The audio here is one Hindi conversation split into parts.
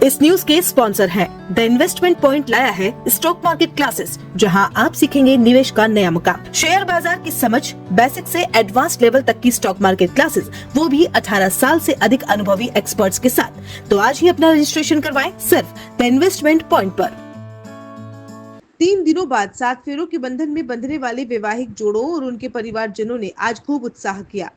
इस न्यूज के स्पॉन्सर हैं द इन्वेस्टमेंट पॉइंट लाया है स्टॉक मार्केट क्लासेस, जहां आप सीखेंगे निवेश का नया मुकाम, शेयर बाजार की समझ, बेसिक से एडवांस लेवल तक की स्टॉक मार्केट क्लासेस, वो भी 18 साल से अधिक अनुभवी एक्सपर्ट्स के साथ। तो आज ही अपना रजिस्ट्रेशन करवाएं सिर्फ द इन्वेस्टमेंट पॉइंट पर। 3 दिनों बाद 7 फेरों के बंधन में बंधने वाले वैवाहिक जोड़ों और उनके परिवारजनों ने आज खूब उत्साह किया।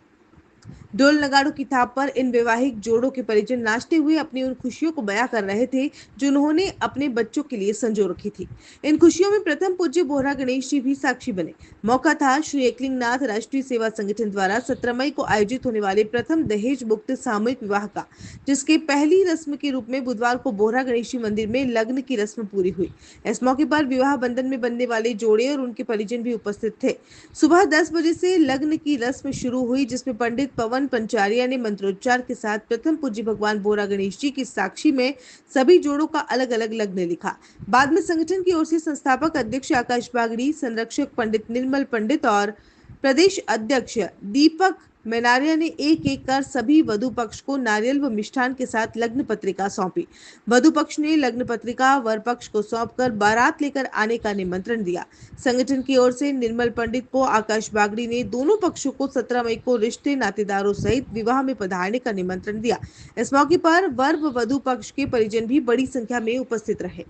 ढोल नगाड़ों की थाप पर इन वैवाहिक जोड़ों के परिजन नाचते हुए अपनी उन खुशियों को बयां कर रहे थे जो उन्होंने अपने बच्चों के लिए संजो रखी थी। इन खुशियों में प्रथम पूज्य बोहरा गणेश जी भी साक्षी बने। मौका था श्री एकलिंगनाथ राष्ट्रीय सेवा संगठन द्वारा 17 मई को आयोजित होने वाले प्रथम दहेज मुक्त सामूहिक विवाह का, जिसके पहली रस्म के रूप में बुधवार को बोहरा गणेश जी मंदिर में लग्न की रस्म पूरी हुई। इस मौके पर विवाह बंधन में बनने वाले जोड़े और उनके परिजन भी उपस्थित थे। सुबह 10 बजे से लग्न की रस्म शुरू हुई, जिसमें पंडित पवन पंचारिया ने मंत्रोच्चार के साथ प्रथम पूज्य भगवान बोहरा गणेश जी की साक्षी में सभी जोड़ों का अलग अलग लग्न लिखा। बाद में संगठन की ओर से संस्थापक अध्यक्ष आकाश बागड़ी, संरक्षक पंडित निर्मल पंडित और प्रदेश अध्यक्ष दीपक मेनारिया ने एक एक कर सभी वधु पक्ष को नारियल व मिष्ठान के साथ लग्न पत्रिका सौंपी। वधु पक्ष ने लग्न पत्रिका वर पक्ष को सौंपकर बारात लेकर आने का निमंत्रण दिया। संगठन की ओर से निर्मल पंडित को आकाश बागड़ी ने दोनों पक्षों को 17 मई को रिश्ते नातेदारों सहित विवाह में पधारने का निमंत्रण दिया। इस मौके पर वर व वधु पक्ष के परिजन भी बड़ी संख्या में उपस्थित रहे।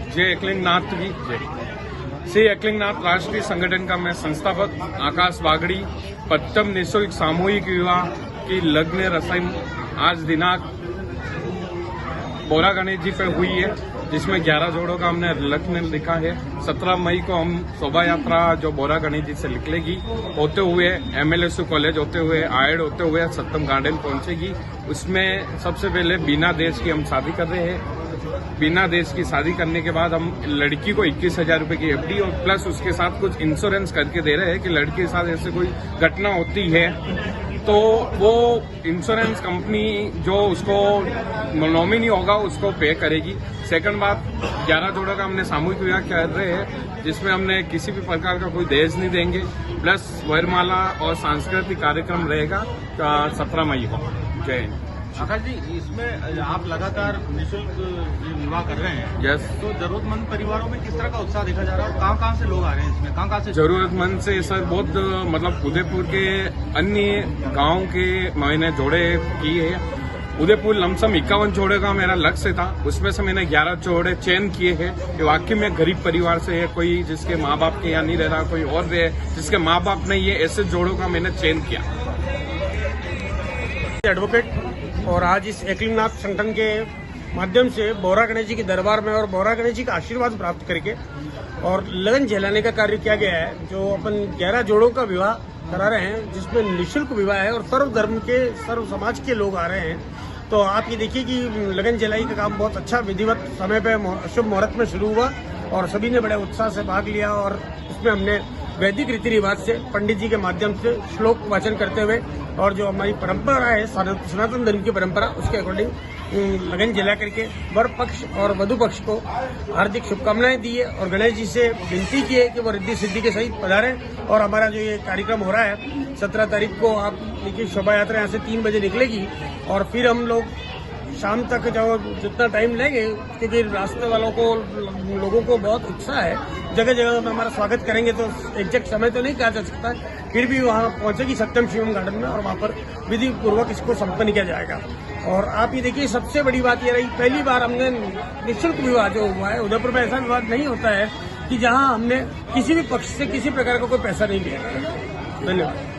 जय एकलिंगनाथ जी जय। श्री एकलिंगनाथ राष्ट्रीय संगठन का मैं संस्थापक आकाश बागड़ी प्रथम निःशुल्क सामूहिक विवाह की लग्न रस्म आज दिनांक बोहरा गणेश जी पे हुई है, जिसमें 11 जोड़ों का हमने लग्न लिखा है। 17 मई को हम शोभा यात्रा जो बोहरा गणेश जी से निकलेगी, होते हुए MLSU कॉलेज होते हुए आयड होते हुए सत्तम गार्डन पहुंचेगी। उसमें सबसे पहले बिना देश की हम शादी कर रहे हैं। बिना देश की शादी करने के बाद हम लड़की को 21,000 रुपए की FD और प्लस उसके साथ कुछ इंश्योरेंस करके दे रहे हैं कि लड़की के साथ ऐसे कोई घटना होती है तो वो इंश्योरेंस कंपनी जो उसको नॉमिनी होगा उसको पे करेगी। सेकंड बात, 11 जोड़ों का हमने सामूहिक विवाह कर रहे हैं, जिसमें हमने किसी भी प्रकार का कोई दहेज नहीं देंगे, प्लस वरमाला और सांस्कृतिक कार्यक्रम रहेगा 17 मई को। जय हिंद। आकाश जी, इसमें आप लगातार निःशुल्क विवाह कर रहे हैं। यस। तो जरूरतमंद परिवारों में किस तरह का उत्साह देखा जा रहा है और कहाँ से लोग आ रहे हैं इसमें, कहाँ से? जरूरतमंद से सर बहुत मतलब उदयपुर के अन्य गांव के मैंने जोड़े किए हैं। उदयपुर लमसम 51 जोड़े का मेरा लक्ष्य था, उसमें से मैंने 11 जोड़े चयन किए हैं। ये वाकई में गरीब परिवार से है, कोई जिसके माँ बाप के यहाँ नहीं रह रहा, कोई और रहे जिसके माँ बाप नहीं है, ऐसे जोड़ों का मैंने चयन किया। एडवोकेट और आज इस एकलिंगनाथ संगठन के माध्यम से बोहरा गणेश जी के दरबार में और बोहरा गणेश जी का आशीर्वाद प्राप्त करके और लगन जलाने का कार्य किया गया है। जो अपन 11 जोड़ों का विवाह करा रहे हैं, जिसमें निःशुल्क विवाह है और सर्व धर्म के सर्व समाज के लोग आ रहे हैं। तो आप ये देखिए कि लगन जलाई का काम बहुत अच्छा विधिवत समय पे शुभ मुहूर्त में शुरू हुआ और सभी ने बड़े उत्साह से भाग लिया और उसमें हमने वैदिक रीति रिवाज से पंडित जी के माध्यम से श्लोक वाचन करते हुए और जो हमारी परंपरा है सनातन धर्म की परंपरा, उसके अकॉर्डिंग लगन जला करके वर पक्ष और वधु पक्ष को हार्दिक शुभकामनाएं दी है और गणेश जी से विनती की है कि वो रिद्धि सिद्धि के सहित पधारें। और हमारा जो ये कार्यक्रम हो रहा है 17 तारीख को, आप देखिए शोभा यात्रा यहाँ से 3 बजे निकलेगी और फिर हम लोग शाम तक जो जितना टाइम लेंगे, क्योंकि रास्ते वालों को लोगों को बहुत उत्साह है, जगह जगह में हमारा स्वागत करेंगे। तो एग्जैक्ट समय तो नहीं कहा जा सकता, फिर भी वहाँ पहुंचेगी सत्यम शिवम गार्डन में और वहाँ पर विधि पूर्वक इसको संपन्न किया जाएगा। और आप ये देखिए, सबसे बड़ी बात ये रही, पहली बार हमने निःशुल्क विवाह जो हुआ है, उदयपुर में ऐसा विवाह नहीं होता है कि जहाँ हमने किसी भी पक्ष से किसी प्रकार का कोई पैसा नहीं लिया। धन्यवाद।